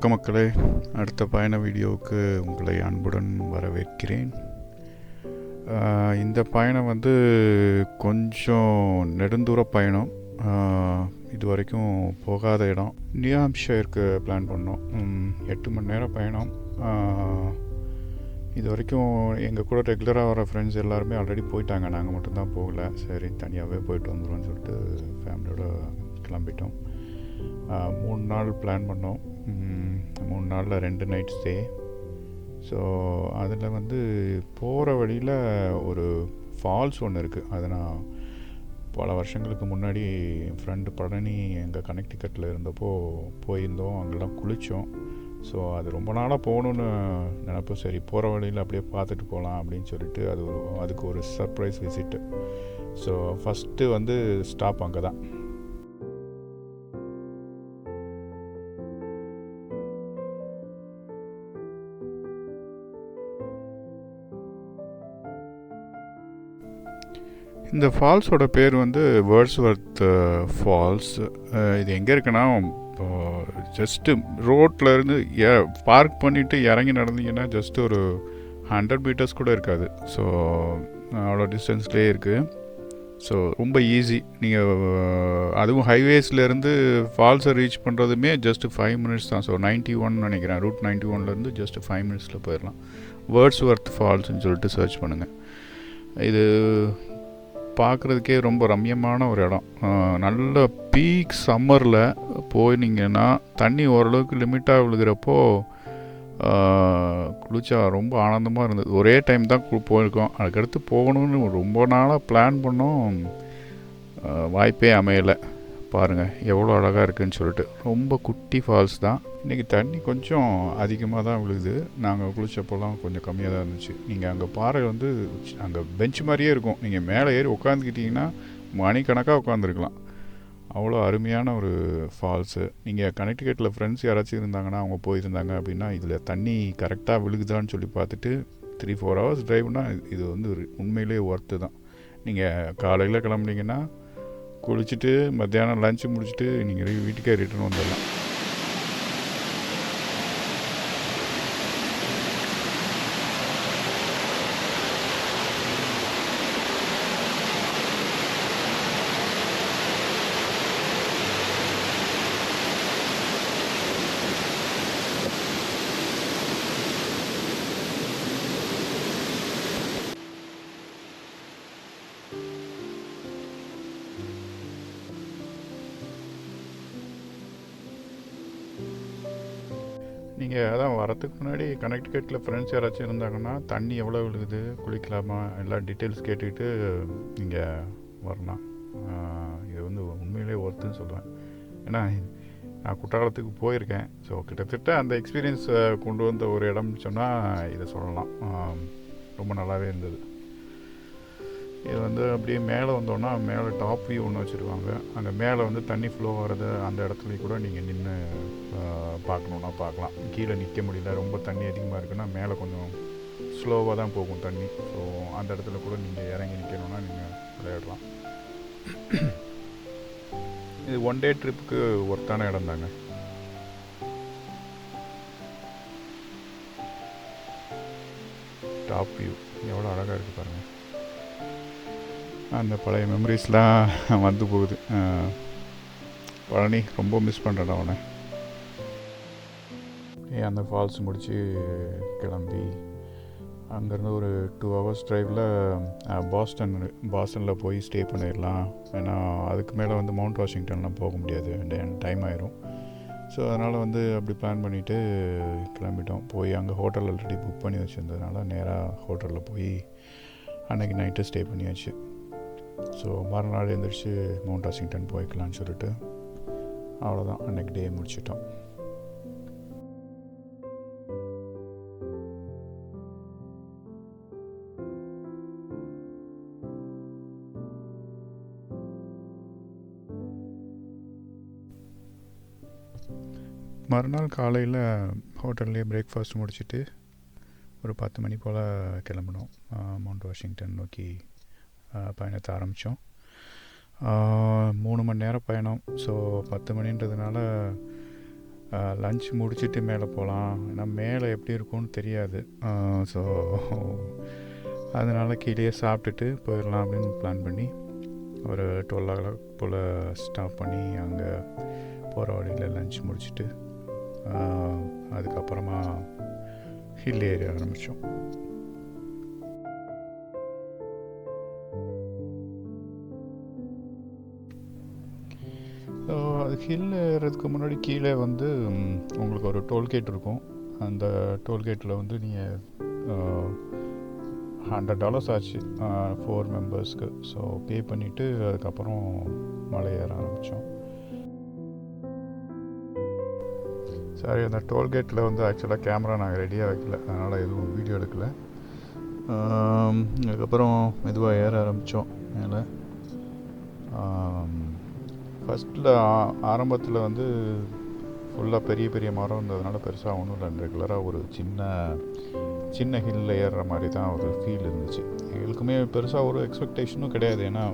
வணக்கம் மக்களே. அடுத்த பயண வீடியோவுக்கு உங்களை அன்புடன் வரவேற்கிறேன். இந்த பயணம் வந்து கொஞ்சம் நெடுந்தூர பயணம். இது வரைக்கும் போகாத இடம் நியூ ஹாம்ப்ஷயருக்கு பிளான் பண்ணோம். 8 மணி நேரம் பயணம். இது வரைக்கும் எங்கள் கூட ரெகுலராக வர ஃப்ரெண்ட்ஸ் எல்லாருமே ஆல்ரெடி போயிட்டாங்க. நாங்கள் மட்டும்தான் போகலை. சரி, தனியாகவே போயிட்டு வந்துடுவோம்னு சொல்லிட்டு ஃபேமிலியோட கிளம்பிட்டோம். 3 நாள் பிளான் பண்ணோம். 3 நாளில் 2 நைட் ஸ்டே. ஸோ அதில் வந்து போகிற வழியில் ஒரு ஃபால்ஸ் ஒன்று இருக்குது. அதை நான் பல வருஷங்களுக்கு முன்னாடி என் ஃப்ரெண்டு பழனி எங்கள் கனெக்டிகட்டில் இருந்தப்போ போயிருந்தோம். அங்கெல்லாம் குளித்தோம். ஸோ அது ரொம்ப நாளாக போகணுன்னு நினப்போம். சரி, போகிற வழியில் அப்படியே பார்த்துட்டு போகலாம் அப்படின்னு சொல்லிட்டு அதுக்கு ஒரு சர்ப்ரைஸ் விசிட்டு. ஸோ ஃபஸ்ட்டு வந்து ஸ்டாப் அங்கே தான். இந்த ஃபால்ஸோட பேர் வந்து வேர்ட்ஸ்வர்த் ஃபால்ஸ். இது எங்கே இருக்குன்னா, ஜஸ்ட்டு ரோட்லேருந்து பார்க் பண்ணிவிட்டு இறங்கி நடந்தீங்கன்னா ஜஸ்ட் ஒரு 100 மீட்டர்ஸ் கூட இருக்காது. ஸோ அவ்வளோ டிஸ்டன்ஸ்லேயே இருக்குது. ஸோ ரொம்ப ஈஸி. நீங்கள் அதுவும் ஹைவேஸ்லேருந்து ஃபால்ஸை ரீச் பண்ணுறதுமே ஜஸ்ட்டு 5 மினிட்ஸ் தான். ஸோ 91 நினைக்கிறேன், ரூட் 91லேருந்து ஜஸ்ட்டு 5 மினிட்ஸில் போயிடலாம். வேர்ட்ஸ்வர்த் ஃபால்ஸ்ன்னு சொல்லிட்டு சர்ச் பண்ணுங்கள். இது பார்க்குறதுக்கே ரொம்ப ரம்யமான ஒரு இடம். நல்ல பீக் சம்மரில் போயினீங்கன்னா தண்ணி ஓரளவுக்கு லிமிட்டாக விழுகிறப்போ குளிச்சா ரொம்ப ஆனந்தமாக இருந்தது. ஒரே டைம் தான் போயிருக்கோம். அதுக்கடுத்து போகணுன்னு ரொம்ப நாளாக பிளான் பண்ணோம். வாய்ப்பே அமையலை. பாருங்கள் எவ்வளோ அழகாக இருக்குதுன்னு சொல்லிட்டு. ரொம்ப குட்டி ஃபால்ஸ் தான். இன்றைக்கி தண்ணி கொஞ்சம் அதிகமாக தான் விழுகுது. நாங்கள் குளித்தப்போலாம் கொஞ்சம் கம்மியாக தான் இருந்துச்சு. நீங்கள் அங்கே பாறை வந்து அங்கே பெஞ்ச் மாதிரியே இருக்கும். நீங்கள் மேலே ஏறி உட்காந்துக்கிட்டிங்கன்னா மணிக்கணக்காக உட்காந்துருக்கலாம். அவ்வளோ அருமையான ஒரு ஃபால்ஸு. நீங்கள் கனெக்டிகட்டில் ஃப்ரெண்ட்ஸ் யாராச்சும் இருந்தாங்கன்னா, அவங்க போயிருந்தாங்க அப்படின்னா, இதில் தண்ணி கரெக்டாக விழுகுதான்னு சொல்லி பார்த்துட்டு 3-4 ஹவர்ஸ் ட்ரைவ்னால் இது வந்து உண்மையிலே ஒர்த்து தான். நீங்கள் காலையில் கிளம்புனீங்கன்னா குளிச்சுட்டு மத்தியானம் லஞ்சு முடிச்சுட்டு நீங்கள் வீட்டுக்கே ரிட்டர்ன் வந்துடலாம். நீங்கள் அதான் வரத்துக்கு முன்னாடி கனெக்டிகட்டில் ஃப்ரெண்ட்ஸ் யாராச்சும் இருந்தாங்கன்னா, தண்ணி எவ்வளோ விழுகுது, குளிக்கலாமா, எல்லா டீட்டெயில்ஸ் கேட்டுக்கிட்டு நீங்கள் வரலாம். இது வந்து உண்மையிலே ஒர்த்துன்னு சொல்லுவேன். ஏன்னா நான் குற்றாலத்துக்கு போயிருக்கேன். ஸோ கிட்டத்தட்ட அந்த எக்ஸ்பீரியன்ஸை கொண்டு வந்த ஒரு இடம்னு சொன்னால் இதை சொல்லலாம். ரொம்ப நல்லாவே இருந்தது. இது வந்து அப்படியே மேலே வந்தோன்னா மேலே டாப் வியூ ஒன்று வச்சுருவாங்க. அங்கே மேலே வந்து தண்ணி ஃப்ளோ வர்றது அந்த இடத்துலையும் கூட நீங்கள் நின்று பார்க்கணுன்னா பார்க்கலாம். கீழே நிற்க முடியல, ரொம்ப தண்ணி அதிகமாக இருக்குன்னா மேலே கொஞ்சம் ஸ்லோவாக தான் போகும் தண்ணி. ஸோ அந்த இடத்துல கூட நீங்கள் இறங்கி நிற்கணுன்னா நீங்கள் விளையாடலாம். இது 1 டே ட்ரிப்புக்கு ஒர்த்தான இடம் தாங்க. டாப் வியூ எவ்வளோ அழகாக இருக்குது பாருங்கள். அந்த பழைய மெமரிஸ்லாம் வந்து போகுது. பழனி ரொம்ப மிஸ் பண்ணுறேன் அவனை. அந்த ஃபால்ஸ் முடித்து கிளம்பி அங்கேருந்து ஒரு 2 ஹவர்ஸ் ட்ரைவில் பாஸ்டனில் போய் ஸ்டே பண்ணிடலாம். ஏன்னா அதுக்கு மேலே வந்து மவுண்ட் வாஷிங்டன்லாம் போக முடியாது, டைம் ஆயிரும். ஸோ அதனால் வந்து அப்படி பிளான் பண்ணிவிட்டு கிளம்பிட்டோம். போய் அங்கே ஹோட்டல் ஆல்ரெடி புக் பண்ணி வச்சுருந்ததுனால நேராக ஹோட்டலில் போய் அன்றைக்கி நைட்டு ஸ்டே பண்ணியாச்சு. ஸோ மறுநாள் எழுந்திரிச்சு மவுண்ட் வாஷிங்டன் போய்க்கலான்னு சொல்லிட்டு அவ்வளோதான், அன்றைக்கி டே முடிச்சிட்டோம். மறுநாள் காலையில் ஹோட்டல்லேயே பிரேக்ஃபாஸ்ட் முடிச்சுட்டு ஒரு 10 மணி போல் கிளம்பினோம். மவுண்ட் வாஷிங்டன் நோக்கி பயணத்தை ஆரம்பித்தோம். 3 மணி நேரம் பயணம். ஸோ 10 மணின்றதுனால லன்ச் முடிச்சுட்டு மேலே போகலாம், ஏன்னா மேலே எப்படி இருக்கும்னு தெரியாது. ஸோ அதனால் கீழே சாப்பிட்டுட்டு போயிடலாம் அப்படின்னு பிளான் பண்ணி ஒரு 12 போல் ஸ்டாப் பண்ணி அங்கே போகிற வழியில் லன்ச் முடிச்சுட்டு அதுக்கப்புறமா ஹில் ஏறி ஆரம்பித்தோம். அது ஹில் ஏறதுக்கு முன்னாடி கீழே வந்து உங்களுக்கு ஒரு டோல்கேட் இருக்கும். அந்த டோல்கேட்டில் வந்து நீங்கள் $100 ஆச்சு 4 மெம்பர்ஸ்க்கு. ஸோ பே பண்ணிவிட்டு அதுக்கப்புறம் மலை ஏற ஆரம்பித்தோம். சரி, அந்த டோல்கேட்டில் வந்து ஆக்சுவலாக கேமரா நாங்கள் ரெடியாக வைக்கல, அதனால் எதுவும் வீடியோ எடுக்கலை. அதுக்கப்புறம் மெதுவாக ஏற ஆரம்பித்தோம் மேலே. ஃபஸ்ட்டில் ஆரம்பத்தில் வந்து ஃபுல்லாக பெரிய பெரிய மரம் இருந்ததுனால பெருசாக ஒன்றும் இல்லை, ரெகுலராக ஒரு சின்ன ஹில்லில் ஏறுற மாதிரி தான் ஒரு ஃபீல் இருந்துச்சு. எங்களுக்குமே பெருசாக ஒரு எக்ஸ்பெக்டேஷனும் கிடையாது. ஏன்னா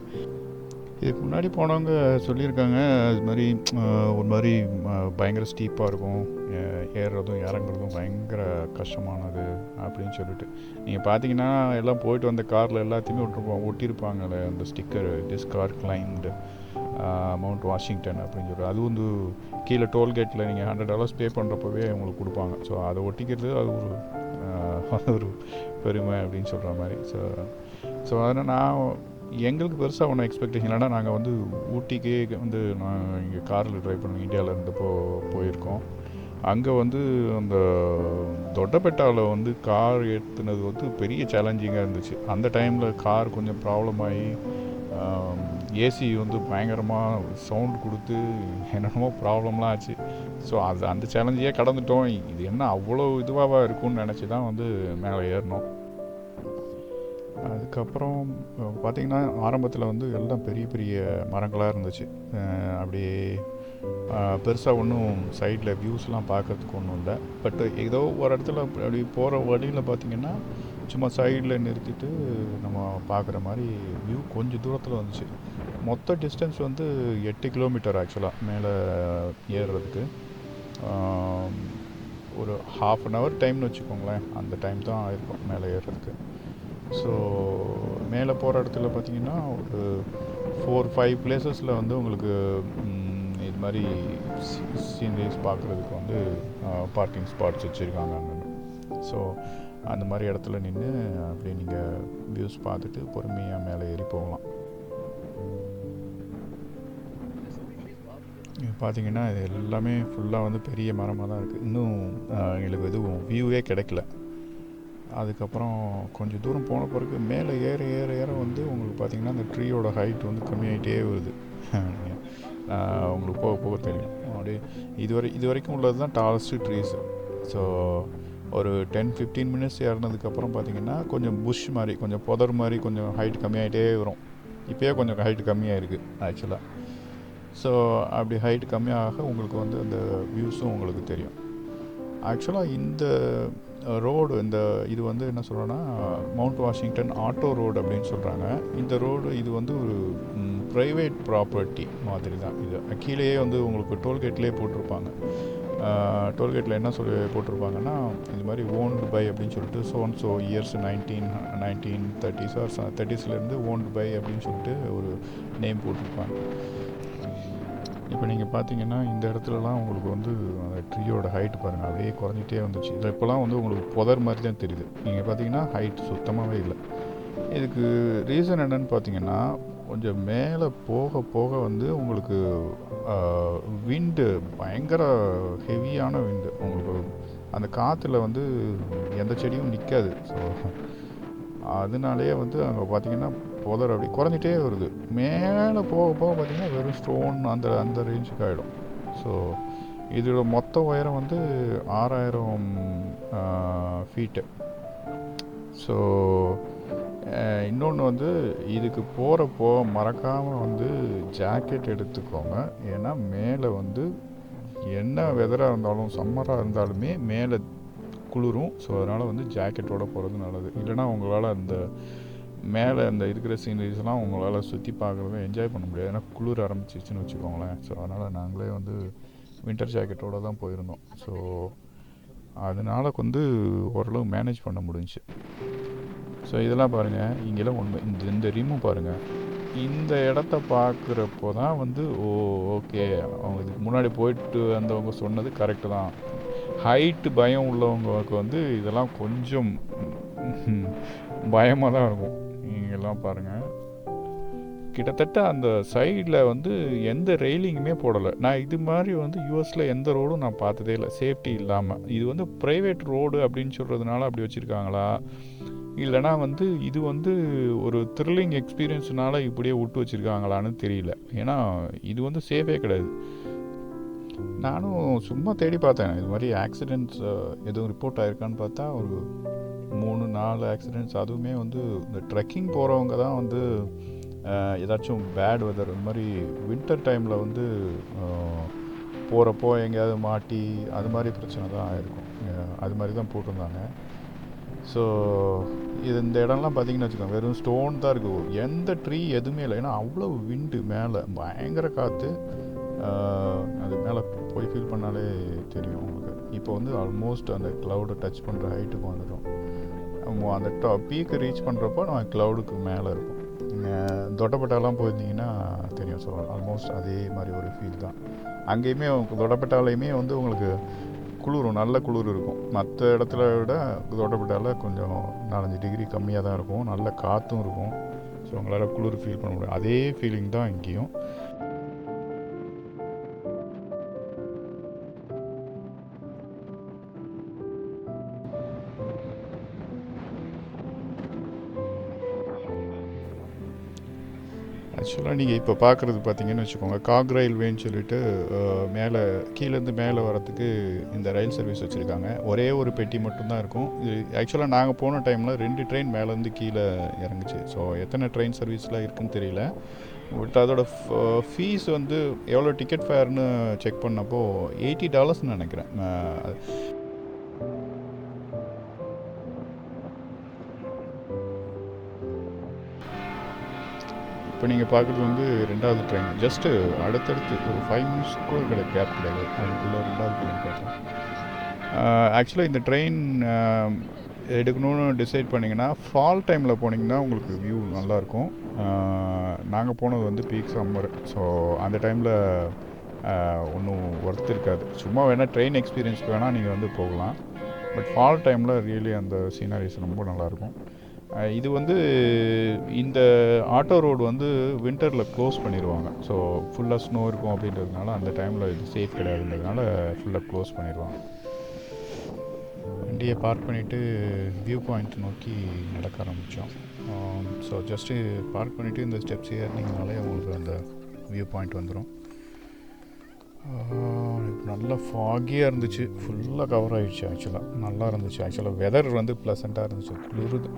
இதுக்கு முன்னாடி போனவங்க சொல்லியிருக்காங்க அது மாதிரி ஒரு மாதிரி பயங்கர ஸ்டீப்பாக இருக்கும், ஏறுறதும் இறங்குறதும் பயங்கர கஷ்டமானது அப்படின்னு சொல்லிட்டு. நீங்கள் பார்த்தீங்கன்னா எல்லாம் போயிட்டு வந்த காரில் எல்லாத்தையுமே ஒட்டியிருப்பாங்களே அந்த sticker, this car claimed mount Washington அப்படின்னு சொல்லிட்டு. அது வந்து கீழே டோல்கேட்டில் நீங்கள் $100 பே பண்ணுறப்பவே உங்களுக்கு கொடுப்பாங்க. ஸோ அதை ஒட்டிக்கிறது அது ஒரு பெருமை அப்படின்னு சொல்கிற மாதிரி. ஸோ அதனால் நான் எங்களுக்கு பெருசாக ஒன்றும் எக்ஸ்பெக்டேஷன் இல்லைனா, நாங்கள் வந்து ஊட்டிக்கே வந்து நான் இங்கே காரில் ட்ரைவ் பண்ணி இந்தியாவில் இருந்தப்போ போயிருக்கோம். அங்கே வந்து அந்த தொட்டபெட்டாவில் வந்து கார் ஏற்றுனது வந்து பெரிய சேலஞ்சிங்காக இருந்துச்சு. அந்த டைமில் கார் கொஞ்சம் ப்ராப்ளம் ஆகி ஏசி வந்து பயங்கரமாக சவுண்ட் கொடுத்து என்னென்னமோ ப்ராப்ளம்லாம் ஆச்சு. ஸோ அந்த சேலஞ்சையே கடந்துட்டோம். இது என்ன அவ்வளோ இதுவாக இருக்கும்னு நினச்சி தான் வந்து மேலே ஏறினோம். அதுக்கப்புறம் பார்த்திங்கன்னா ஆரம்பத்தில் வந்து எல்லாம் பெரிய பெரிய மரங்களாக இருந்துச்சு. அப்படியே பெருசாக ஒன்றும் சைடில் வியூஸ்லாம் பார்க்குறதுக்கு ஒன்றும் இல்லை. பட் ஏதோ ஒரு இடத்துல அப்படி போகிற வழியில் பார்த்திங்கன்னா சும்மா சைடில் நிறுத்திட்டு நம்ம பார்க்குற மாதிரி வியூ கொஞ்சம் தூரத்தில் வந்துச்சு. மொத்த டிஸ்டன்ஸ் வந்து 8 கிலோமீட்டர் ஆக்சுவலாக மேலே ஏறுறதுக்கு. ஒரு ½ அன் ஹவர் டைம்னு வச்சுக்கோங்களேன், அந்த டைம் தான் ஆயிருக்கும் மேலே ஏறுறதுக்கு. ஸோ மேலே போகிற இடத்துல பார்த்திங்கன்னா ஒரு 4-5 பிளேசஸில் வந்து உங்களுக்கு இது மாதிரி சீனரிஸ் பார்க்குறதுக்கு வந்து பார்க்கிங் ஸ்பாட்ஸ் வச்சுருக்காங்க. ஸோ அந்த மாதிரி இடத்துல நின்று அப்படியே நீங்கள் வியூஸ் பார்த்துட்டு பொறுமையாக மேலே ஏறி போகலாம். பார்த்திங்கன்னா இது எல்லாமே ஃபுல்லாக வந்து பெரிய மரமாக தான் இருக்குது. இன்னும் எங்களுக்கு எதுவும் வியூவே கிடைக்கல. அதுக்கப்புறம் கொஞ்சம் தூரம் போன பிறகு மேலே ஏற ஏற ஏற வந்து உங்களுக்கு பார்த்திங்கன்னா அந்த ட்ரீயோட ஹைட் வந்து கம்மியாகிட்டே வருது. உங்களுக்கு போக போக தெரியும். அப்படியே இது வரைக்கும் உள்ளது தான் டாலஸ்ட்டு ட்ரீஸு. ஸோ ஒரு 10-15 மினிட்ஸ் ஏறினதுக்கப்புறம் பார்த்திங்கன்னா கொஞ்சம் புஷ் மாதிரி, கொஞ்சம் புதர் மாதிரி கொஞ்சம் ஹைட் கம்மியாகிட்டே வரும். இப்போயே கொஞ்சம் ஹைட் கம்மியாக இருக்குது ஆக்சுவலாக. ஸோ அப்படி ஹைட் கம்மியாக உங்களுக்கு வந்து அந்த வியூஸும் உங்களுக்கு தெரியும். ஆக்சுவலாக இந்த ரோடு இது வந்து என்ன சொல்கிறேன்னா மவுண்ட் வாஷிங்டன் ஆட்டோ ரோடு அப்படின்னு சொல்கிறாங்க. இந்த ரோடு இது வந்து ஒரு ப்ரைவேட் ப்ராப்பர்ட்டி மாதிரி தான். இது கீழேயே வந்து உங்களுக்கு டோல்கேட்லேயே போட்டிருப்பாங்க. டோல்கேட்டில் என்ன சொல்லி போட்டிருப்பாங்கன்னா இது மாதிரி ஓன்டு பை அப்படின்னு சொல்லிட்டு ஸோ இயர்ஸ் 1930s ஆர் 30sலேருந்து ஓன்டு பை அப்படின்னு சொல்லிட்டு ஒரு நேம் போட்டிருப்பாங்க. இப்போ நீங்கள் பார்த்தீங்கன்னா இந்த இடத்துலலாம் உங்களுக்கு வந்து அந்த ட்ரீயோட ஹைட் பாருங்கள் அப்படியே குறைஞ்சிட்டே வந்துச்சு. இதில் இப்போலாம் வந்து உங்களுக்கு புதர் மாதிரி தான் தெரியுது. நீங்கள் பார்த்தீங்கன்னா ஹைட் சுத்தமாகவே இல்லை. இதுக்கு ரீசன் என்னன்னு பார்த்தீங்கன்னா கொஞ்சம் மேலே போக போக வந்து உங்களுக்கு விண்டு பயங்கர ஹெவியான விண்டு. உங்களுக்கு அந்த காற்றுல வந்து எந்த செடியும் நிற்காது. ஸோ அதனாலேயே வந்து அங்கே பார்த்தீங்கன்னா புதர் அப்படி குறைஞ்சிட்டே வருது. மேலே போக போக பார்த்திங்கன்னா வெறும் ஸ்டோன் அந்த ரேஞ்சுக்கு ஆகிடும். ஸோ இதோட மொத்த உயரம் வந்து 6000 ஃபீட்டு. ஸோ இன்னொன்று வந்து இதுக்கு போகிறப்போ மறக்காமல் வந்து ஜாக்கெட் எடுத்துக்கோங்க. ஏன்னா மேலே வந்து என்ன வெதராக இருந்தாலும் சம்மராக இருந்தாலுமே மேலே குளிரும். ஸோ அதனால் வந்து ஜாக்கெட்டோடு போகிறது நல்லது. இல்லைனா உங்களால் அந்த மேலே அந்த இருக்கிற சீனரிஸ்லாம் உங்களால் சுற்றி பார்க்குறத என்ஜாய் பண்ண முடியாது. ஏன்னா குளிர் ஆரம்பிச்சிச்சுன்னு வச்சுக்கோங்களேன். ஸோ அதனால் நாங்களே வந்து வின்டர் ஜாக்கெட்டோடு தான் போயிருந்தோம். ஸோ அதனால் வந்து ஓரளவு மேனேஜ் பண்ண முடிஞ்சுச்சு. ஸோ இதெல்லாம் பாருங்கள், இங்கெல்லாம் உண்மை இந்த ரிம்மும் பாருங்கள். இந்த இடத்த பார்க்குறப்போ தான் வந்து ஓகே, அவங்க இதுக்கு முன்னாடி போயிட்டு வந்தவங்க சொன்னது கரெக்டு தான். ஹைட்டு பயம் உள்ளவங்களுக்கு வந்து இதெல்லாம் கொஞ்சம் பயமாக தான் இருக்கும். நீங்கள்லாம் பாருங்கள், கிட்டத்தட்ட அந்த சைடில் வந்து எந்த ரெயிலிங்குமே போடலை. நான் இது மாதிரி வந்து யூஎஸில் எந்த ரோடும் நான் பார்த்ததே இல்லை சேஃப்டி இல்லாமல். இது வந்து ப்ரைவேட் ரோடு அப்படின்னு சொல்கிறதுனால அப்படி வச்சுருக்காங்களா, இல்லைனா வந்து இது வந்து ஒரு த்ரில்லிங் எக்ஸ்பீரியன்ஸ்னால இப்படியே விட்டு வச்சுருக்காங்களான்னு தெரியல. ஏன்னா இது வந்து சேஃபே கிடையாது. நானும் சும்மா தேடி பார்த்தேன், இது மாதிரி ஆக்சிடெண்ட்ஸ் எதுவும் ரிப்போர்ட் ஆகிருக்கான்னு பார்த்தா ஒரு 3-4 ஆக்சிடெண்ட்ஸ். அதுவுமே வந்து இந்த ட்ரெக்கிங் போகிறவங்க தான் வந்து ஏதாச்சும் பேட் வெதர் இந்த மாதிரி வின்டர் டைமில் வந்து போகிறப்போ எங்கேயாவது மாட்டி அது மாதிரி பிரச்சனை தான் ஆகிருக்கும். அது மாதிரி தான் போட்டிருந்தாங்க. ஸோ இந்த இடம்லாம் பார்த்திங்கன்னு வச்சுக்கோங்க, வெறும் ஸ்டோன் தான் இருக்குது, எந்த ட்ரீ எதுவுமே இல்லை. ஏன்னா அவ்வளோ விண்டு, மேலே பயங்கர காற்று. அது மேலே போய் ஃபீல் பண்ணாலே தெரியும் உங்களுக்கு. இப்போ வந்து ஆல்மோஸ்ட் அந்த க்ளவுடை டச் பண்ணுற ஹைட்டுக்கு வந்துடும். அந்த பீக்கை ரீச் பண்ணுறப்போ நம்ம க்ளவுடுக்கு மேலே இருக்கும். நீங்கள் தொட்டப்பட்டாலாம் போயிருந்தீங்கன்னா தெரியும். ஸோ ஆல்மோஸ்ட் அதே மாதிரி ஒரு ஃபீல் தான். அங்கேயுமே தொட்டப்பட்டாலையுமே வந்து உங்களுக்கு குளிரும், நல்ல குளிர் இருக்கும். மற்ற இடத்துல விட தொட்டப்பட்டால கொஞ்சம் 4-5 டிகிரி கம்மியாக தான் இருக்கும், நல்ல காற்றும் இருக்கும். ஸோ உங்களால் குளிர் ஃபீல் பண்ண முடியும். அதே ஃபீலிங் தான் இங்கேயும். ஆக்சுவலாக நீங்கள் இப்போ பார்க்குறது பார்த்தீங்கன்னு வச்சுக்கோங்க, காக் ரயில்வேன்னு சொல்லிட்டு மேலே கீழேருந்து மேலே வரத்துக்கு இந்த ரயில் சர்வீஸ் வச்சுருக்காங்க. ஒரே ஒரு பெட்டி மட்டும்தான் இருக்கும். இது ஆக்சுவலாக நாங்கள் போன டைமில் 2 ட்ரெயின் மேலேருந்து கீழே இறங்குச்சு. ஸோ எத்தனை ட்ரெயின் சர்வீஸ்லாம் இருக்குதுன்னு தெரியல. பட் அதோட ஃபீஸ் வந்து எவ்வளோ டிக்கெட் ஃபேர்னு செக் பண்ணப்போ $80 நினைக்கிறேன். இப்போ நீங்கள் பார்க்குறது வந்து 2வது ட்ரெயின். ஜஸ்ட்டு அடுத்தடுத்து ஒரு 5 minutes கூட கேப் கிடையாது, அதுக்குள்ளே 2வது ட்ரெயின் பார்த்தோம். ஆக்சுவலாக இந்த ட்ரெயின் எடுக்கணும்னு டிசைட் பண்ணிங்கன்னா ஃபால் டைமில் போனீங்கன்னா உங்களுக்கு வியூ நல்லாயிருக்கும். நாங்கள் போனது வந்து பீக் சம்மர். ஸோ அந்த டைமில் ஒன்றும் ஒர்த் இருக்காது. சும்மா வேணால் ட்ரெயின் எக்ஸ்பீரியன்ஸ்க்கு வேணால் நீங்கள் வந்து போகலாம். பட் ஃபால் டைமில் ரியலி அந்த சீனரிஸ் ரொம்ப நல்லாயிருக்கும். இது வந்து இந்த ஆட்டோ ரோடு வந்து வின்டரில் க்ளோஸ் பண்ணிடுவாங்க. ஸோ ஃபுல்லாக ஸ்னோ இருக்கும் அப்படின்றதுனால அந்த டைமில் இது சேஃப் கிடையாதுன்றதுனால ஃபுல்லாக க்ளோஸ் பண்ணிடுவாங்க. வண்டியை பார்க் பண்ணிவிட்டு வியூ பாயிண்ட் நோக்கி நடக்க ஆரம்பித்தோம். ஸோ ஜஸ்ட்டு பார்க் பண்ணிவிட்டு இந்த ஸ்டெப்ஸ் ஏறினீங்கனாலே உங்களுக்கு அந்த வியூ பாயிண்ட் வந்துடும். நல்லா ஃபாகியாக இருந்துச்சு, ஃபுல்லாக கவர் ஆகிடுச்சு. ஆக்சுவலாக நல்லா இருந்துச்சு. ஆக்சுவலாக வெதர் வந்து ப்ளசண்ட்டாக இருந்துச்சு.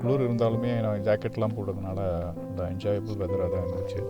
குளிர் இருந்தாலுமே நான் ஜாக்கெட்லாம் போட்டதுனால அந்த என்ஜாயபிள் வெதராக தான் இருந்துச்சு.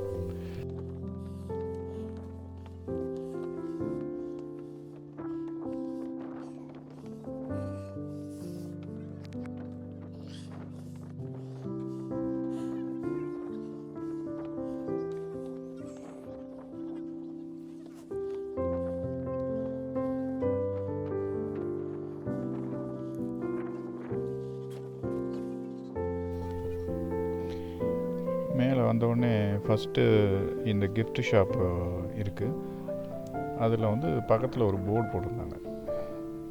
மேலே வந்தவுடனே ஃபஸ்ட்டு இந்த கிஃப்ட் ஷாப் இருக்குது. அதில் வந்து பக்கத்தில் ஒரு போர்டு போட்டிருந்தாங்க.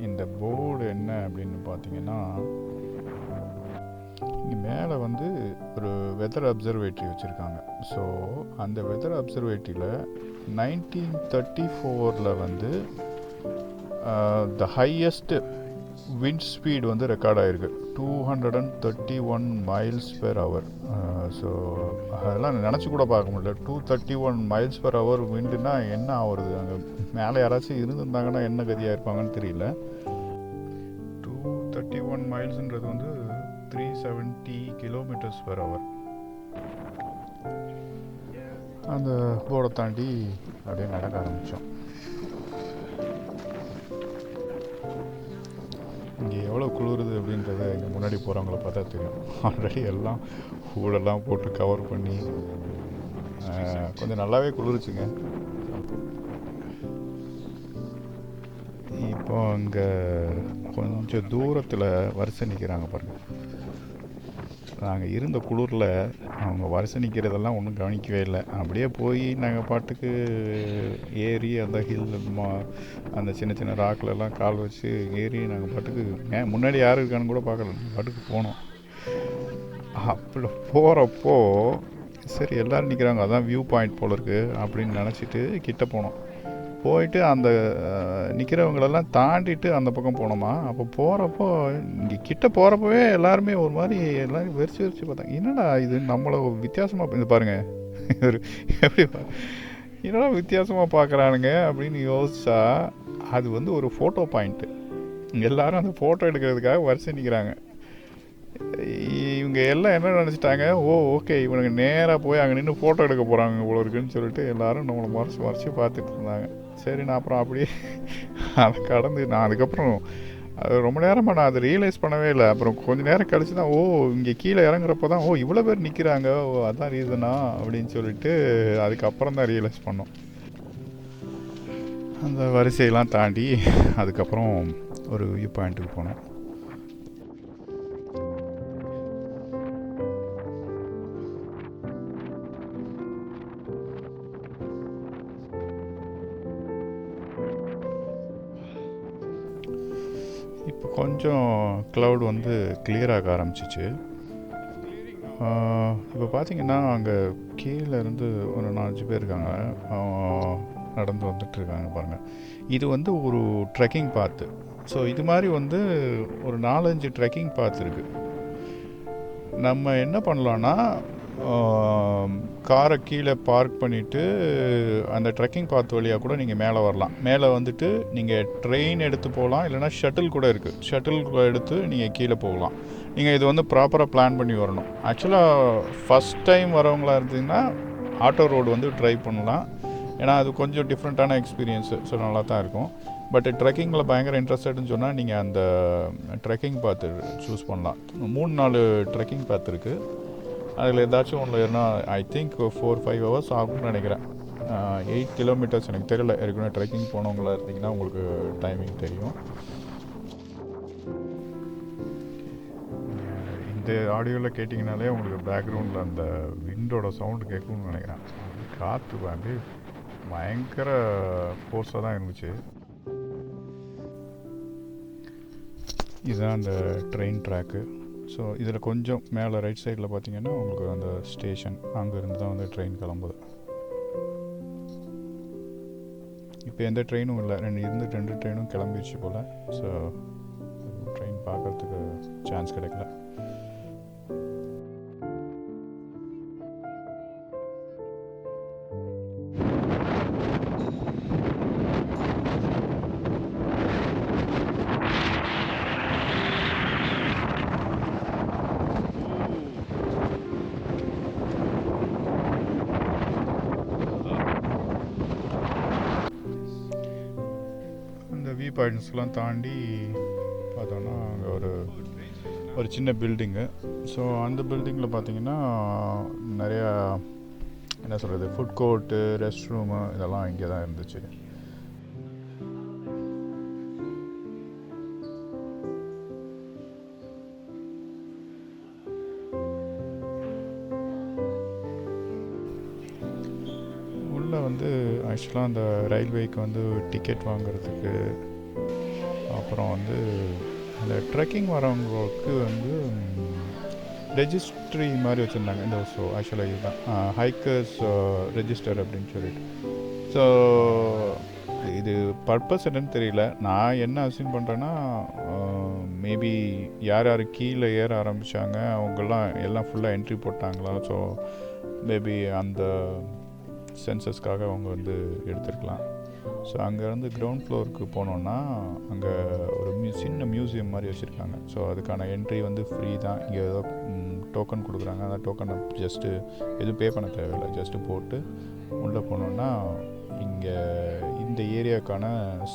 இந்த போர்டு என்ன அப்படின்னு பார்த்தீங்கன்னா, இங்கே மேலே வந்து ஒரு வெதர் அப்சர்வேட்டரி வச்சுருக்காங்க. ஸோ அந்த வெதர் அப்சர்வேட்டரியில் 1934 வந்து த ஹையஸ்ட் விண்ட் ஸ்பீட் வந்து ரெக்கார்ட் ஆகிருக்கு, 231 miles/hour. ஸோ அதெல்லாம் நினச்சி கூட பார்க்க முடியல. 231 miles/hour விண்டுனா என்ன ஆகுறது? அங்கே மேலே யாராச்சும் இருந்திருந்தாங்கன்னா என்ன கதியாக இருப்பாங்கன்னு தெரியல. 231 மைல்ஸுன்றது வந்து 370 km/h. அந்த போர்டை தாண்டி அப்படியே நடக்க ஆரம்பித்தோம். இங்கே எவ்வளோ குளிருது அப்படின்றத இங்கே முன்னாடி போகிறவங்கள பார்த்தா தெரியும். ஆல்ரெடி எல்லாம் ஹூடெல்லாம் போட்டு கவர் பண்ணி கொஞ்சம் நல்லாவே குளிருச்சுங்க. இப்போது அங்கே கொஞ்சம் தூரத்தில் வரிசை நிற்கிறாங்க பாருங்கள். நாங்கள் இருந்த குளிரில் அவங்க வரிசை நிற்கிறதெல்லாம் ஒன்றும் கவனிக்கவே இல்லை. அப்படியே போய் நாங்கள் பாட்டுக்கு ஏறி அந்த ஹில் அந்த சின்ன சின்ன ராக்கிலெல்லாம் கால் வச்சு ஏறி நாங்கள் பாட்டுக்கு முன்னாடி யார் இருக்கான்னு கூட பார்க்கல, பாட்டுக்கு போனோம். அப்படி போகிறப்போ சரி எல்லோரும் நிற்கிறாங்க, அதான் வியூ பாயிண்ட் போல் இருக்குது அப்படின்னு நினச்சிட்டு கிட்ட போனோம். போயிட்டு அந்த நிற்கிறவங்களெல்லாம் தாண்டிட்டு அந்த பக்கம் போனோமா. அப்போ போகிறப்போ இங்கே கிட்ட போகிறப்பவே எல்லாருமே ஒரு மாதிரி எல்லோரும் வெறிச்சு வெறிச்சு பார்த்தாங்க. என்னடா இது நம்மளை வித்தியாசமாக இது பாருங்கள், ஒரு எப்படி என்னடா வித்தியாசமாக பார்க்குறானுங்க அப்படின்னு யோசிச்சா அது வந்து ஒரு ஃபோட்டோ பாயிண்ட்டு. எல்லோரும் அந்த ஃபோட்டோ எடுக்கிறதுக்காக வரிசை நிற்கிறாங்க. இவங்க எல்லாம் என்ன நினச்சிட்டாங்க, ஓகே இவனுக்கு நேராக போய் அங்கே நின்று ஃபோட்டோ எடுக்க போகிறாங்க இவ்வளோ இருக்குன்னு சொல்லிட்டு எல்லோரும் நம்மளை மறைச்சி பார்த்துட்டு இருந்தாங்க. சரி நான் அப்புறம் அப்படியே அதை கடந்து நான் அதுக்கப்புறம் அது ரொம்ப நேரமாக நான் அதை ரியலைஸ் பண்ணவே இல்லை. அப்புறம் கொஞ்சம் நேரம் கழிச்சு தான் இங்கே கீழே இறங்குறப்போ தான் இவ்வளோ பேர் நிற்கிறாங்க, அதான் ரீசனா அப்படின்னு சொல்லிட்டு அதுக்கப்புறம் தான் ரியலைஸ் பண்ணோம். அந்த வரிசையெல்லாம் தாண்டி அதுக்கப்புறம் ஒரு வியூ பாயிண்ட்டுக்கு போனோம். இப்போ கொஞ்சம் க்ளவுட் வந்து கிளியராக ஆரம்பிச்சிச்சு. இப்போ பார்த்திங்கன்னா அங்கே கீழேருந்து ஒரு 4 பேர் இருக்காங்க, நடந்து வந்துட்டுருக்காங்க பாருங்கள். இது வந்து ஒரு ட்ரெக்கிங் பாத்து. ஸோ இது மாதிரி வந்து ஒரு 4-5 ட்ரெக்கிங் பாத் இருக்குது. நம்ம என்ன பண்ணலான்னா காரை கீழே பார்க் பண்ணிவிட்டு அந்த ட்ரெக்கிங் பாத் வழியாக கூட நீங்கள் மேலே வரலாம். மேலே வந்துட்டு நீங்கள் ட்ரெயின் எடுத்து போகலாம், இல்லைனா ஷட்டில் கூட இருக்குது. ஷட்டில் எடுத்து நீங்கள் கீழே போகலாம். நீங்கள் இது வந்து ப்ராப்பராக பிளான் பண்ணி வரணும். ஆக்சுவலாக ஃபஸ்ட் டைம் வரவங்களா இருந்தீங்கன்னா ஆட்டோ ரோடு வந்து ட்ரை பண்ணலாம். ஏன்னா அது கொஞ்சம் டிஃப்ரெண்ட்டான எக்ஸ்பீரியன்ஸு, ஸோ நல்லா தான் இருக்கும். பட் ட்ரெக்கிங்கில் பயங்கர இன்ட்ரெஸ்டட்னு சொன்னால் நீங்கள் அந்த ட்ரெக்கிங் பாத்து சூஸ் பண்ணலாம். 3-4 ட்ரெக்கிங் பாத் இருக்குது. அதில் ஏதாச்சும் ஒன்று ஏன்னா ஐ திங்க் 4-5 hours ஆகும்னு நினைக்கிறேன். 8 kilometers எனக்கு தெரியல. ஏற்கனவே ட்ரெக்கிங் போனவங்களா இருந்தீங்கன்னா உங்களுக்கு டைமிங் தெரியும். இந்த ஆடியோவில் கேட்டிங்கனாலே உங்களுக்கு பேக்ரவுண்டில் அந்த விண்டோட சவுண்டு கேட்கணும்னு நினைக்கிறேன். காற்று வந்து பயங்கர ஃபோர்ஸாக தான் இருந்துச்சு. இதுதான் அந்த ட்ரெயின் ட்ராக்கு. ஸோ இதில் கொஞ்சம் மேலே ரைட் சைடில் பார்த்தீங்கன்னா உங்களுக்கு அந்த ஸ்டேஷன், அங்கேருந்து தான் வந்து ட்ரெயின் கிளம்புது. இப்போ எந்த ட்ரெயினும் இல்லை, 2 ட்ரெயினும் கிளம்பிடுச்சு போல். ஸோ ட்ரெயின் பார்க்குறதுக்கு சான்ஸ் கிடைக்கல. வியூ பாயிண்ட்ஸ்லாம் தாண்டி பார்த்தோன்னா அங்கே ஒரு சின்ன பில்டிங்கு. ஸோ அந்த பில்டிங்கில் பார்த்திங்கன்னா நிறையா என்ன சொல்கிறது, ஃபுட் கோர்ட்டு, ரெஸ்ட் ரூமு இதெல்லாம் இங்கே தான் இருந்துச்சு. வந்து ஆக்சுவலாக அந்த ரயில்வேக்கு வந்து டிக்கெட் வாங்கிறதுக்கு, அப்புறம் வந்து அந்த ட்ரெக்கிங் வரவங்களுக்கு வந்து ரெஜிஸ்ட்ரி மாதிரி வச்சுருந்தாங்க. இந்த ஸோ ஆக்சுவலாக இதுதான் ஹைக்கர்ஸ் ரெஜிஸ்டர் அப்படின்னு சொல்லிட்டு. ஸோ இது பர்பஸ் என்னன்னு தெரியல. நான் என்ன அசியூம் பண்ணுறேன்னா மேபி யார் யார் கீழே ஏற ஆரம்பித்தாங்க எல்லாம் ஃபுல்லாக என்ட்ரி போட்டாங்களா. ஸோ மேபி அந்த சென்சஸ்க்காக அவங்க வந்து எடுத்துருக்கலாம். ஸோ அங்கேருந்து கிரவுண்ட் ஃப்ளோருக்கு போனோன்னா அங்கே ஒரு சின்ன மியூசியம் மாதிரி வச்சுருக்காங்க. ஸோ அதுக்கான என்ட்ரி வந்து ஃப்ரீ தான். இங்கே ஏதோ டோக்கன் கொடுக்குறாங்க. அந்த டோக்கனை ஜஸ்ட்டு எதுவும் பே பண்ண தேவையில்லை. ஜஸ்ட்டு போட்டு உள்ளே போனோன்னா இங்கே இந்த ஏரியாவுக்கான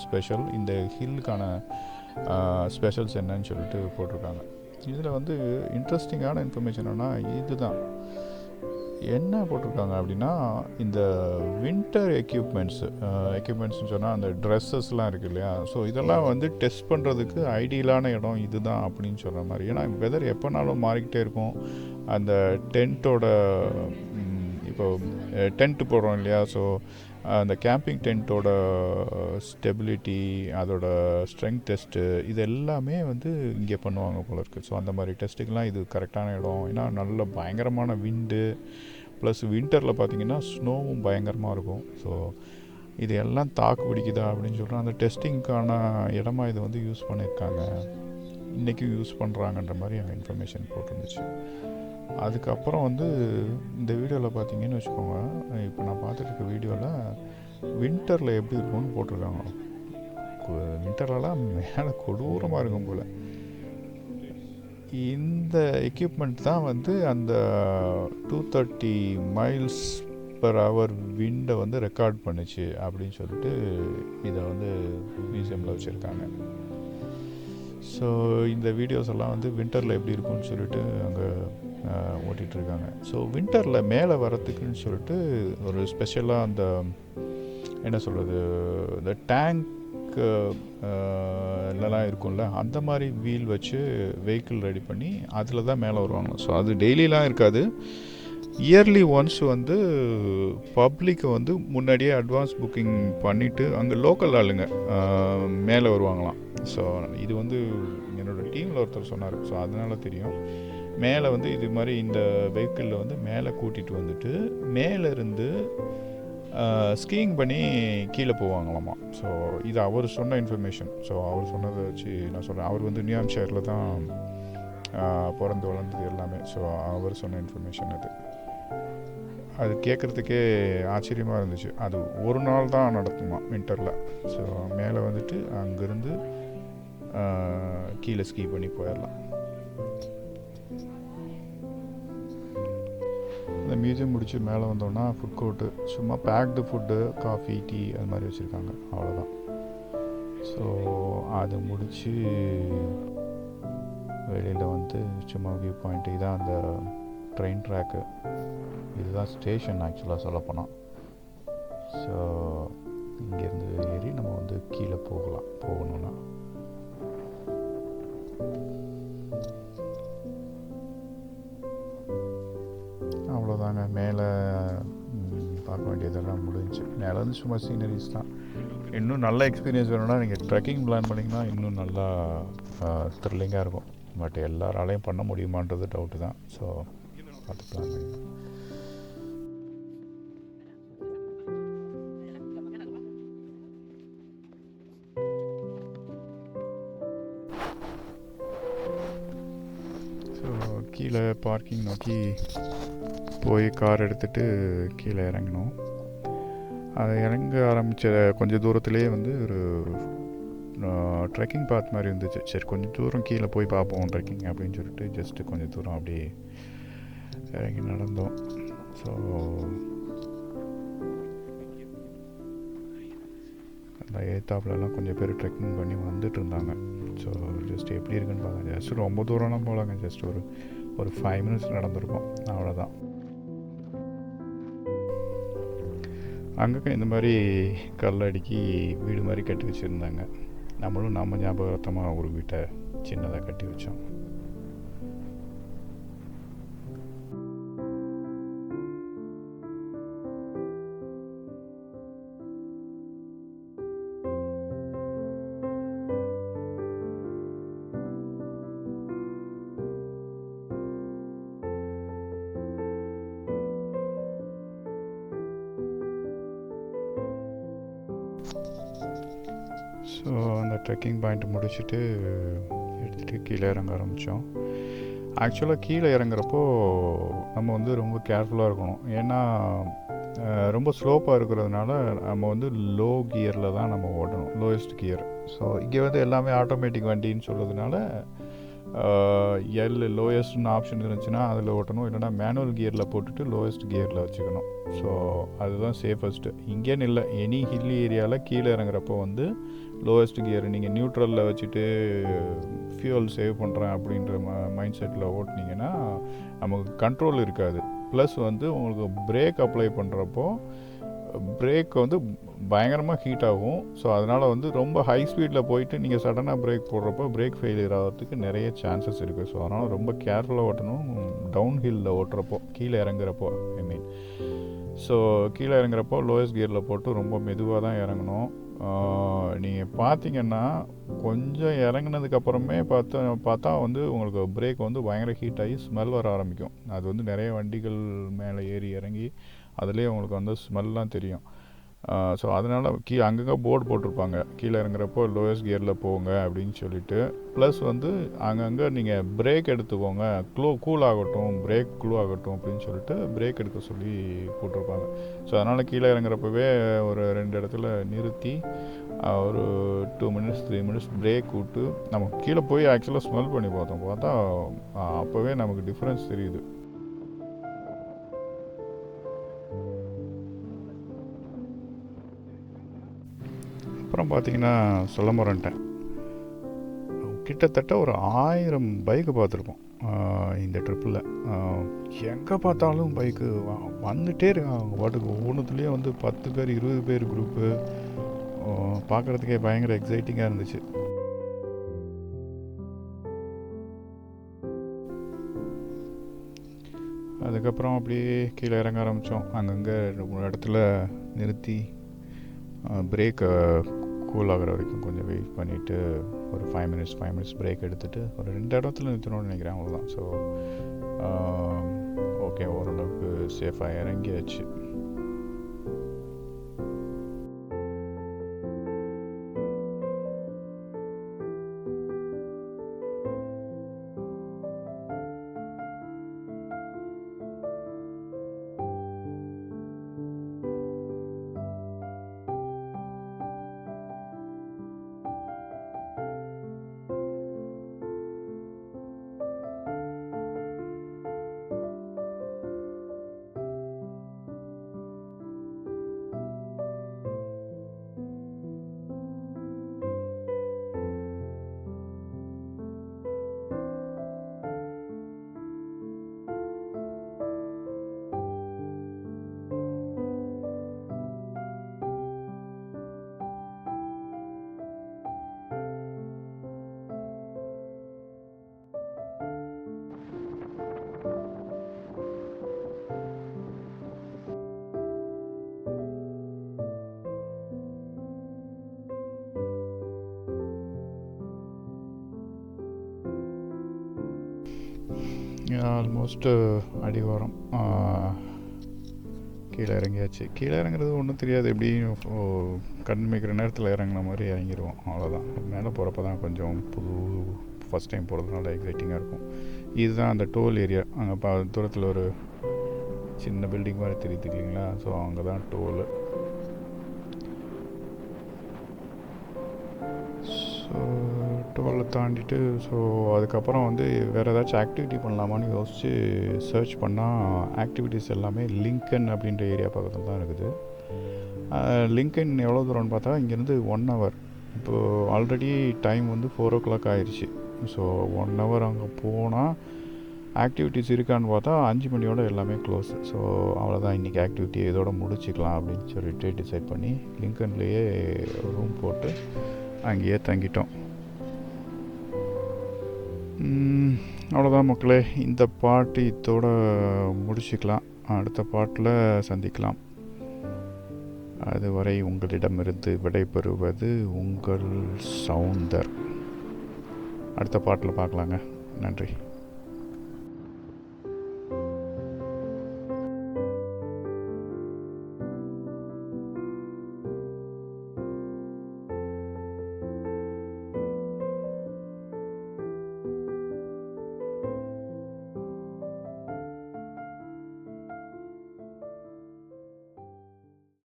ஸ்பெஷல், இந்த ஹில்லுக்கான ஸ்பெஷல்ஸ் என்னன்னு சொல்லிட்டு போட்டிருக்காங்க. இதில் வந்து இன்ட்ரெஸ்டிங்கான இன்ஃபர்மேஷன் என்னன்னா, இது தான் என்ன போட்டிருக்காங்க அப்படின்னா, இந்த வின்டர் எக்யூப்மெண்ட்ஸ்னு சொன்னால் அந்த ட்ரெஸ்ஸஸ்லாம் இருக்குது இல்லையா, ஸோ இதெல்லாம் வந்து டெஸ்ட் பண்ணுறதுக்கு ஐடியலான இடம் இதுதான் அப்படின்னு சொல்கிற மாதிரி. ஏன்னா வெதர் எப்போனாலும் மாறிக்கிட்டே இருக்கும். அந்த டென்ட்டோட இப்போ டென்ட்டு போடுறோம் இல்லையா, ஸோ அந்த கேம்பிங் டென்ட்டோட ஸ்டெபிலிட்டி, அதோட ஸ்ட்ரெங்க் டெஸ்ட்டு, இது எல்லாமே வந்து இங்கே பண்ணுவாங்க போல இருக்குது. ஸோ அந்த மாதிரி டெஸ்ட்டுக்கெலாம் இது கரெக்டான இடம். ஏன்னா நல்ல பயங்கரமான விண்டு, ப்ளஸ் வின்டரில் பார்த்திங்கன்னா ஸ்னோவும் பயங்கரமாக இருக்கும். ஸோ இது எல்லாம் தாக்கு பிடிக்குதா அப்படின்னு சொல்கிறோம். அந்த டெஸ்டிங்க்கான இடமா இதை வந்து யூஸ் பண்ணியிருக்காங்க, இன்றைக்கும் யூஸ் பண்ணுறாங்கன்ற மாதிரி அங்கே இன்ஃபர்மேஷன் போட்டிருந்துச்சு. அதுக்கப்புறம் வந்து இந்த வீடியோவில் பார்த்தீங்கன்னு வச்சுக்கோங்க, இப்போ நான் பார்த்துட்டு இருக்க வீடியோவில் வின்டரில் எப்படி இருக்கும்னு போட்டிருக்காங்க. வின்டர்லலாம் மேலே கொடூரமாக இருக்கும் போல். இந்த எக்யூப்மெண்ட் தான் வந்து அந்த 230 மைல்ஸ் பர் ஹவர் விண்டை வந்து ரெக்கார்ட் பண்ணுச்சு அப்படின்னு சொல்லிட்டு இதை வந்து மியூசியமில் வச்சுருக்காங்க. ஸோ இந்த வீடியோஸ் எல்லாம் வந்து வின்டரில் எப்படி இருக்கும்னு சொல்லிட்டு அங்கே ஓட்டிகிட்ருக்காங்க. ஸோ வின்டரில் மேலே வரத்துக்குன்னு சொல்லிட்டு ஒரு ஸ்பெஷலாக அந்த என்ன சொல்கிறது, இந்த டேங்க் எல்லாம் இருக்கும்ல, அந்த மாதிரி வீல் வச்சு வெஹிக்கிள் ரெடி பண்ணி அதில் தான் மேலே வருவாங்க. ஸோ அது டெய்லிலாம் இருக்காது, இயர்லி ஒன்ஸ் வந்து பப்ளிக்கை வந்து முன்னாடியே அட்வான்ஸ் புக்கிங் பண்ணிவிட்டு அங்கே லோக்கல் ஆளுங்க மேலே வருவாங்களாம். ஸோ இது வந்து என்னோடய டீமில் ஒருத்தர் சொன்னார். ஸோ அதனால தெரியும், மேலே வந்து இது மாதிரி இந்த வெஹிக்கிளில் வந்து மேலே கூட்டிகிட்டு வந்துட்டு மேலேருந்து ஸ்கீயிங் பண்ணி கீழே போவாங்களாமா. ஸோ இது அவர் சொன்ன இன்ஃபர்மேஷன். ஸோ அவர் சொன்னதை வச்சு நான் சொல்கிறேன். அவர் வந்து நியூ ஹாம்ப்ஷயரில் தான் பிறந்து வளர்ந்தது எல்லாமே. ஸோ அவர் சொன்ன இன்ஃபர்மேஷன் அது கேட்குறதுக்கே ஆச்சரியமாக இருந்துச்சு. அது ஒரு நாள் தான் நடக்குமா வின்டரில். ஸோ மேலே வந்துட்டு அங்கேருந்து கீழே ஸ்கீ பண்ணி போயிடலாம். இந்த மியூசியம் முடிச்சு மேலே வந்தோன்னா ஃபுட் கோர்ட்டு, சும்மா பேக்டு ஃபுட்டு, காஃபி, டீ அது மாதிரி வச்சுருக்காங்க, அவ்வளோதான். ஸோ அது முடித்து வெளியில் வந்து சும்மா வியூ பாயிண்ட், இதான் அந்த ட்ரெயின் ட்ராக்கு, இதுதான் ஸ்டேஷன் ஆக்சுவலாக சொல்லப்போனால். ஸோ இங்கேருந்து ஏறி நம்ம வந்து கீழே போகணுன்னா அவ்வளோதாங்க. மேலே பார்க்க வேண்டியதெல்லாம் முடிஞ்சு. மேலே வந்து சும்மா சீனரிஸ் தான். இன்னும் நல்ல எக்ஸ்பீரியன்ஸ் வேணும்னா நீங்கள் ட்ரெக்கிங் பிளான் பண்ணிங்கன்னா இன்னும் நல்லா த்ரில்லிங்காக இருக்கும். பட் எல்லாராலையும் பண்ண முடியுமான்றது டவுட்டு தான். ஸோ அது பிளான் பண்ணி கீழே பார்க்கிங் நோக்கி போய் கார் எடுத்துகிட்டு கீழே இறங்கணும். அதை இறங்க ஆரம்பித்த கொஞ்சம் தூரத்துலேயே வந்து ஒரு ட்ரெக்கிங் பாத் மாதிரி இருந்துச்சு. சரி கொஞ்சம் தூரம் கீழே போய் பார்ப்போம் ட்ரெக்கிங் அப்படின்னு சொல்லிட்டு ஜஸ்ட்டு கொஞ்சம் தூரம் அப்படியே இறங்கி நடந்தோம். ஸோ அந்த ஏத்தாப்புலலாம் கொஞ்சம் பேர் ட்ரெக்கிங் பண்ணி வந்துட்டு இருந்தாங்க. ஸோ ஜஸ்ட் எப்படி இருக்குன்னு பார்க்க, ஜஸ்ட் ரொம்ப தூரம்லாம் போகலாங்க, ஜஸ்ட் ஒரு 5 minutes நடந்திருக்கும், அவ்வளோதான். அங்கே இந்த மாதிரி கல் அடுக்கி வீடு மாதிரி கட்டி வச்சுருந்தாங்க. நம்மளும் நம்ம ஞாபகார்த்தமாக ஒரு வீட்டை சின்னதாக கட்டி வச்சோம். ஸோ அந்த ட்ரெக்கிங் பாயிண்ட் முடிச்சுட்டு எடுத்துகிட்டு கீழே இறங்க ஆரம்பித்தோம். ஆக்சுவலாக கீழே இறங்குறப்போ நம்ம வந்து ரொம்ப கேர்ஃபுல்லாக இருக்கணும். ஏன்னா ரொம்ப ஸ்லோப்பாக இருக்கிறதுனால நம்ம வந்து லோ கியரில் தான் நம்ம ஓடணும், லோயஸ்ட் கியர். ஸோ இங்கே வந்து எல்லாமே ஆட்டோமேட்டிக் வண்டின்னு சொல்கிறதுனால லோயஸ்ட்னு ஆப்ஷன் இருந்துச்சுன்னா அதில் ஓட்டணும், இல்லைனா மேனுவல் கியரில் போட்டுட்டு லோயஸ்ட் கியரில் வச்சுக்கணும். ஸோ அதுதான் சேஃபஸ்ட்டு. இங்கேன்னு இல்லை, எனி ஹில்லி ஏரியாவில் கீழே இறங்குறப்போ வந்து லோயஸ்ட் கியர் நீங்கள் நியூட்ரலில் வச்சுட்டு ஃபியூவல் சேவ் பண்ணுறேன் அப்படின்ற மைண்ட் செட்டில் ஓட்டினீங்கன்னா நமக்கு கண்ட்ரோல் இருக்காது. ப்ளஸ் வந்து உங்களுக்கு பிரேக் அப்ளை பண்ணுறப்போ பிரேக் வந்து பயங்கரமாக ஹீட் ஆகும். ஸோ அதனால் வந்து ரொம்ப ஹை ஸ்பீடில் போயிட்டு நீங்கள் சடனாக பிரேக் போடுறப்போ பிரேக் ஃபெயிலியர் ஆகிறதுக்கு நிறைய சான்சஸ் இருக்குது. ஸோ அதனால் ரொம்ப கேர்ஃபுல்லாக ஓட்டணும். டவுன் ஹில்லில் ஓட்டுறப்போ, கீழே இறங்குறப்போ ஸோ கீழே இறங்குறப்போ லோயஸ்ட் கியரில் போட்டு ரொம்ப மெதுவாக தான் இறங்கணும். நீங்கள் பார்த்தீங்கன்னா கொஞ்சம் இறங்குனதுக்கப்புறமே பார்த்தா வந்து உங்களுக்கு பிரேக் வந்து பயங்கர ஹீட் ஆகி ஸ்மெல் வர ஆரம்பிக்கும். அது வந்து நிறைய வண்டிகள் மேலே ஏறி இறங்கி அதுலேயே உங்களுக்கு வந்து ஸ்மெல்லாம் தெரியும். ஸோ அதனால் அங்கங்கே போர்டு போட்டிருப்பாங்க, கீழே இறங்குறப்போ லோயஸ்ட் கியரில் போங்க அப்படின்னு சொல்லிட்டு. ப்ளஸ் வந்து அங்கங்கே நீங்கள் பிரேக் எடுத்துக்கோங்க, கூல் ஆகட்டும், பிரேக் கூல் ஆகட்டும் அப்படின்னு சொல்லிட்டு பிரேக் எடுக்க சொல்லி போட்டிருப்பாங்க. ஸோ அதனால் கீழே இறங்குறப்பவே ஒரு 2 இடத்துல நிறுத்தி ஒரு 2 மினிட்ஸ் 3 மினிட்ஸ் பிரேக் விட்டு நம்ம கீழே போய் ஆக்சுவலாக ஸ்மெல் பண்ணி பார்த்தா அப்போவே நமக்கு டிஃப்ரென்ஸ் தெரியுது. அப்புறம் பார்த்தீங்கன்னா சொல்ல மறந்துட்டேன், கிட்டத்தட்ட ஒரு 1000 பைக்கு பார்த்துருப்போம் இந்த ட்ரிப்பில். எங்கே பார்த்தாலும் பைக்கு வந்துகிட்டே இருக்காங்க அவங்க பாட்டுக்கு. ஒவ்வொன்றுத்துலேயும் வந்து 10 பேர் 20 பேர் குரூப்பு. பார்க்குறதுக்கே பயங்கர எக்ஸைட்டிங்காக இருந்துச்சு. அதுக்கப்புறம் அப்படியே கீழே இறங்க ஆரம்பித்தோம். அங்கங்கே 2-3 இடத்துல நிறுத்தி பிரேக்கை கூல் ஆகிற வரைக்கும் கொஞ்சம் வெயிட் பண்ணிவிட்டு ஒரு 5 மினிட்ஸ் பிரேக் எடுத்துகிட்டு ஒரு 2 இடத்துல நிறுத்தணும்னு நினைக்கிறேன், அவ்வளோதான். ஸோ ஓகே, ஓரளவுக்கு சேஃபாக இறங்கியாச்சு. ஆல்மோஸ்ட்டு அடிவாரம் கீழே இறங்கியாச்சு. கீழே இறங்குறது ஒன்றும் தெரியாது, எப்படியும் கண்மைக்கிற நேரத்தில் இறங்கின மாதிரி இறங்கிடுவோம், அவ்வளோதான். மேலே போகிறப்ப தான் கொஞ்சம் ஃபஸ்ட் டைம் போகிறதுனால எக்ஸைட்டிங்காக இருக்கும். இதுதான் அந்த டோல் ஏரியா. அங்கே தூரத்தில் ஒரு சின்ன பில்டிங் மாதிரி தெரியுது இல்லைங்களா, ஸோ அங்கே தான் டோலு. ஸோ டோலை தாண்டிட்டு ஸோ அதுக்கப்புறம் வந்து வேறு ஏதாச்சும் ஆக்டிவிட்டி பண்ணலாமான்னு யோசித்து சர்ச் பண்ணால் ஆக்டிவிட்டீஸ் எல்லாமே லிங்கன் அப்படின்ற ஏரியா பக்கத்தில் தான் இருக்குது. லிங்கன் எவ்வளோ தூரம்னு பார்த்தா இங்கேருந்து 1 hour. இப்போது ஆல்ரெடி டைம் வந்து 4 o'clock ஆயிடுச்சு. ஸோ 1 hour அங்கே போனால் ஆக்டிவிட்டீஸ் இருக்கான்னு பார்த்தா 5 மணியோட எல்லாமே க்ளோஸ். ஸோ அவ்வளோதான், இன்றைக்கி ஆக்டிவிட்டி இதோட முடிச்சிக்கலாம் அப்படின்னு சொல்லிட்டு டிசைட் பண்ணி லிங்கன்லேயே ரூம் போட்டு அங்கேயே தங்கிட்டோம். அவ்வளோதான் மக்களே, இந்த பாட்டு இதோட முடிச்சுக்கலாம். அடுத்த பாட்டில் சந்திக்கலாம். அதுவரை உங்களிடமிருந்து விடைபெறுவது உங்கள் சவுந்தர். அடுத்த பாட்டில் பார்க்கலாங்க. நன்றி.